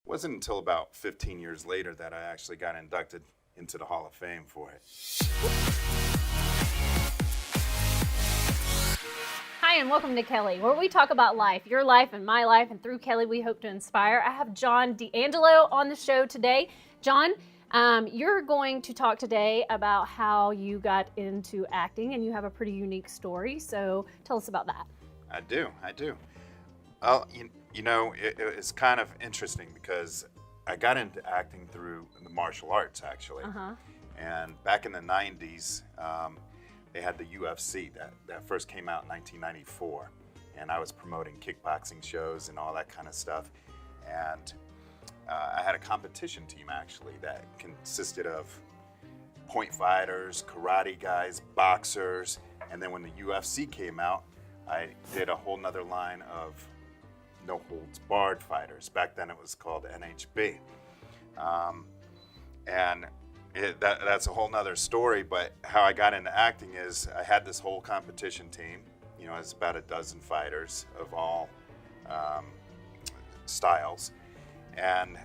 wasn't until about 15 years later that I actually got inducted into the Hall of Fame for it. Hi, and welcome to Kelly, where we talk about life, your life and my life, and through Kelly, we hope to inspire. I have Emil D'Angelo on the show today. John, you're going to talk today about how you got into acting, and you have a pretty unique story, so tell us about that. I do. Well, it's kind of interesting because I got into acting through the martial arts, actually. And back in the 90s, they had the UFC that first came out in 1994, and I was promoting kickboxing shows and all that kind of stuff. And I had a competition team actually that consisted of point fighters, karate guys, boxers, and then when the UFC came out, I did a whole nother line of no holds barred fighters. Back then it was called NHB. And that's a whole nother story, but how I got into acting is I had this whole competition team. It's about a dozen fighters of all styles. And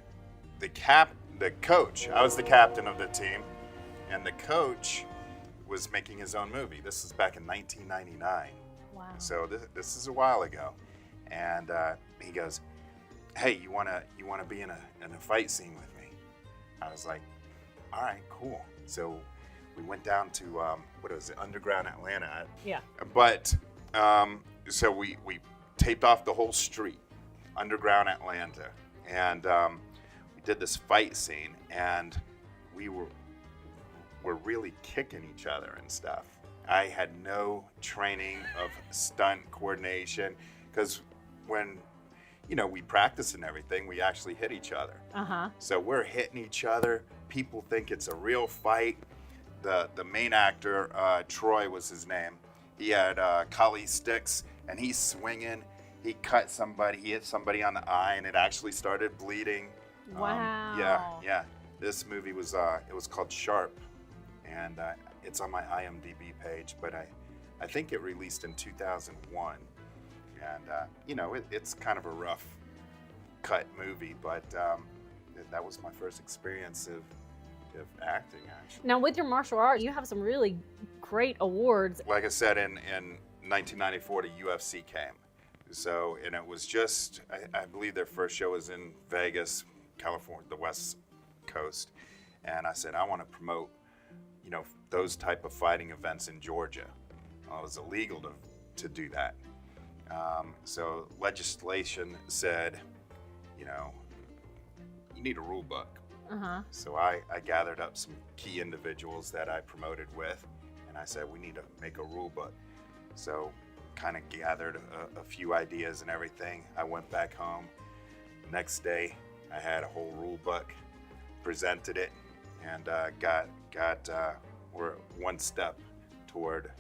the coach, I was the captain of the team, and the coach was making his own movie. This is back in 1999. Wow. So this is a while ago. And he goes, "Hey, you wanna be in a fight scene with me?" I was like, all right, cool. So we went down to, Underground Atlanta. Yeah. But, so we taped off the whole street, Underground Atlanta. And we did this fight scene, and we were really kicking each other and stuff. I had no training of stunt coordination, because when we practice and everything, we actually hit each other. So we're hitting each other. People think it's a real fight. The main actor, Troy was his name. He had Kali sticks, and he's swinging. He cut somebody. He hit somebody on the eye, and it actually started bleeding. Wow. Yeah. This movie was it was called Sharp, and it's on my IMDb page. But I think it released in 2001. And it's kind of a rough cut movie, but that was my first experience of acting, actually. Now, with your martial arts, you have some really great awards. Like I said, in 1994, the UFC came. So, and it was just, I believe their first show was in Vegas, California, the West Coast. And I said, I want to promote, those type of fighting events in Georgia. Well, it was illegal to do that. So legislation said, you need a rule book. So I gathered up some key individuals that I promoted with, and I said, we need to make a rule book. So kind of gathered a few ideas and everything. I went back home. Next day, I had a whole rule book, presented it, and we're one step toward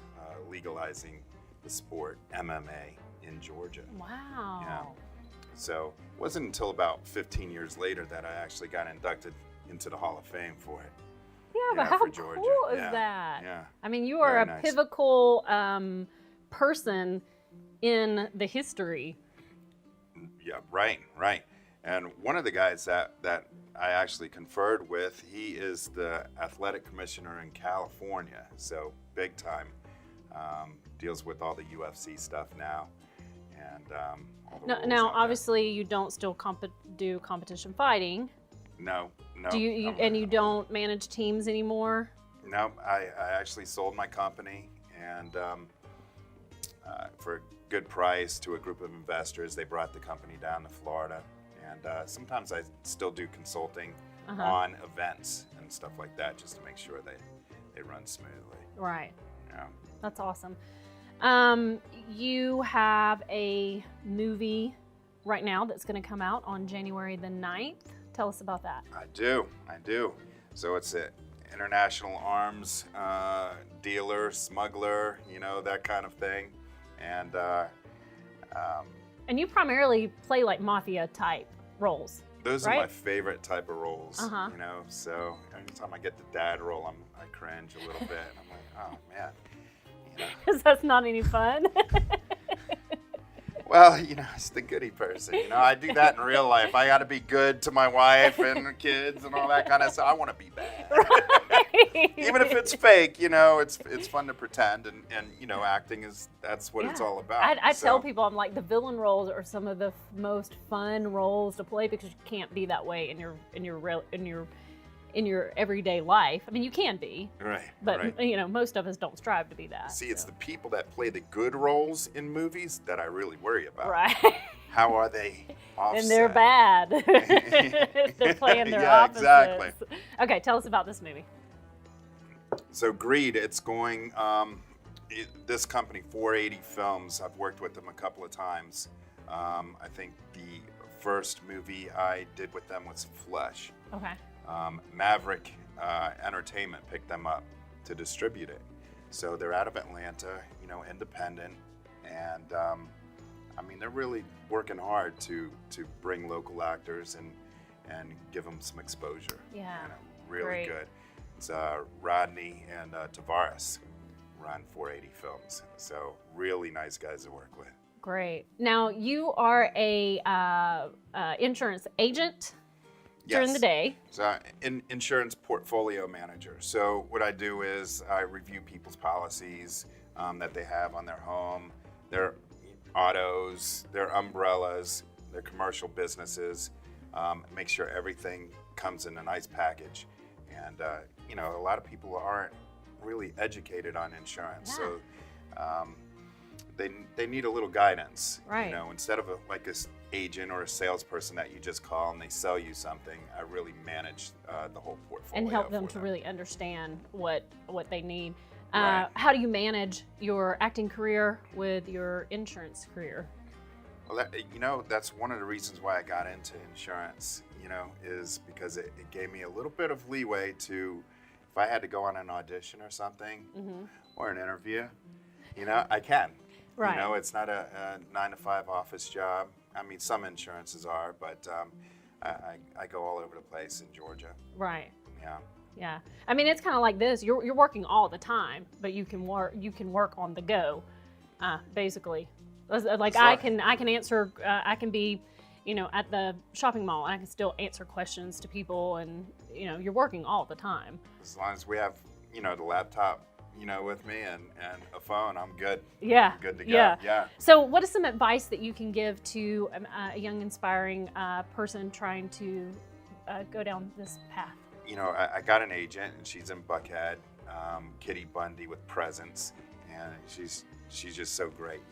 legalizing the sport MMA in Georgia. Wow. Yeah. So it wasn't until about 15 years later that I actually got inducted into the Hall of Fame for it. Yeah, but how for Georgia. cool is that? Yeah. I mean, you are Very a nice. pivotal person in the history. Yeah, right. And one of the guys that I actually conferred with, he is the athletic commissioner in California, so big time. Deals with all the UFC stuff now. And all the rules Now, out there. obviously, you don't still do competition fighting. No. Do you don't manage teams anymore? No, I actually sold my company, and for a good price to a group of investors, they brought the company down to Florida. And sometimes I still do consulting on events and stuff like that, just to make sure they run smoothly. Right. Yeah. That's awesome. You have a movie right now that's going to come out on January the 9th. Tell us about that. I do. So it's an international arms dealer, smuggler, that kind of thing. And you primarily play like mafia type roles. Those right? are my favorite type of roles, So anytime I get the dad role, I cringe a little bit. I'm like, oh man. Because that's not any fun. Well, it's the goody person. I do that in real life. I got to be good to my wife and kids and all that kind of stuff. I want to be bad. Right. Even if it's fake, it's fun to pretend. And acting that's what it's all about. I tell people, I'm like, the villain roles are some of the most fun roles to play because you can't be that way in your everyday life. I mean, you can be. Right. But, right. Most of us don't strive to be that. See, it's the people that play the good roles in movies that I really worry about. Right. How are they offset? And they're bad. They're playing their opposites. Exactly. Okay, tell us about this movie. So Greed, it's going, this company, 480 Films, I've worked with them a couple of times. I think the first movie I did with them was Flesh. Okay. Maverick Entertainment picked them up to distribute it. So they're out of Atlanta, independent, and they're really working hard to bring local actors and give them some exposure. Yeah. Really Great. good. It's Rodney and Tavares run 480 Films. So really nice guys to work with. Great. Now you are a insurance agent. During the day. So insurance portfolio manager. So what I do is I review people's policies that they have on their home, their autos, their umbrellas, their commercial businesses, make sure everything comes in a nice package. And, a lot of people aren't really educated on insurance. Yeah. So they need a little guidance. Right. Instead of like this agent or a salesperson that you just call and they sell you something, I really manage the whole portfolio And help them for to really understand what they need. Right. How do you manage your acting career with your insurance career? Well, that's one of the reasons why I got into insurance, is because it gave me a little bit of leeway to, if I had to go on an audition or something, or an interview, I can. Right. It's not a 9-to-5 office job. I mean, some insurances are, but I go all over the place in Georgia. Right. Yeah. Yeah. I mean, it's kind of like this. You're working all the time, but you can work on the go, basically. Like I can answer. I can be, at the shopping mall, and I can still answer questions to people, and you're working all the time. As long as we have, the laptop, with me and a phone, I'm good. Yeah. I'm good to go. Yeah. So what is some advice that you can give to a young, inspiring person trying to go down this path? I got an agent, and she's in Buckhead, Kitty Bundy with Presence, and she's just so great,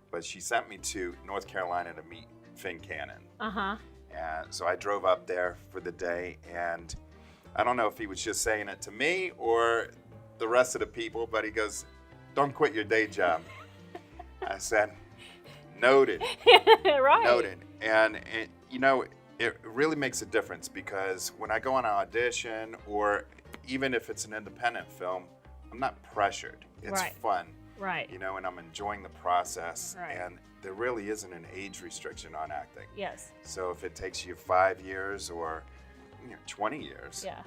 but she sent me to North Carolina to meet Finn Cannon. And so I drove up there for the day, and I don't know if he was just saying it to me or the rest of the people, but he goes, "Don't quit your day job." I said, "Noted." Right. Noted. And it really makes a difference, because when I go on an audition, or even if it's an independent film, I'm not pressured. It's Right. fun. Right. And I'm enjoying the process. Right. And there really isn't an age restriction on acting. Yes. So if it takes you 5 years or 20 years, Yeah.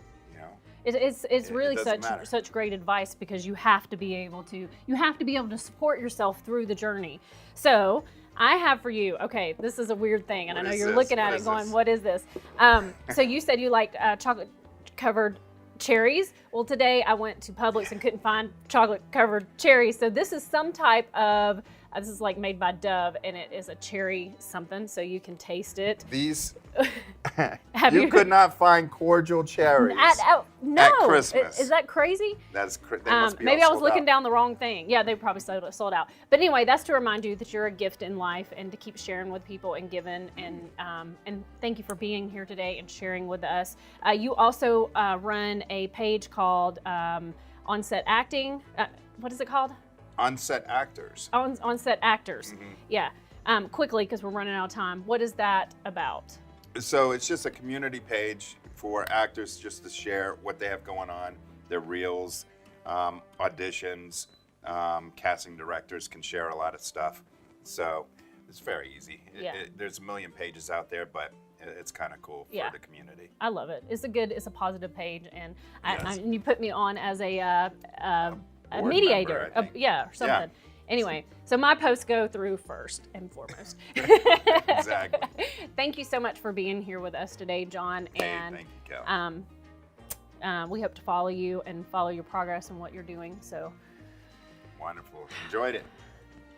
it It's really doesn't matter. such great advice, because you have to be able to support yourself through the journey. So I have for you, okay, this is a weird thing, and What I know is you're this? looking at What it is going, this? what is this? So you said you liked chocolate covered cherries. Well, today I went to Publix and couldn't find chocolate covered cherries. So this is some type of, this is like made by Dove, and it is a cherry something, so you can taste it. These, Have you could not find cordial cherries. No. At Christmas. Is that crazy? They must be Maybe all I was sold looking out. down the wrong thing. Yeah, they probably sold out. But anyway, that's to remind you that you're a gift in life, and to keep sharing with people and giving. And thank you for being here today and sharing with us. You also run a page called On-Set Acting. What is it called? On-set actors. On-Set Actors. Yeah. Quickly, because we're running out of time. What is that about? So it's just a community page for actors just to share what they have going on, their reels, auditions, casting directors can share a lot of stuff. So it's very easy. Yeah. There's a million pages out there, but it's kind of cool Yeah. for the community. I love it. It's a positive page, and Yes. and you put me on as a Board mediator, member, I think. or something. Anyway, so my posts go through first and foremost. Exactly. Thank you so much for being here with us today, John. Hey, And thank you, Cal. we hope to follow you and follow your progress and what you're doing. So Wonderful. Enjoyed it.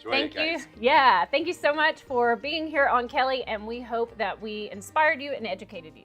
thank you. Guys. Yeah, thank you so much for being here on Kelly, and we hope that we inspired you and educated you.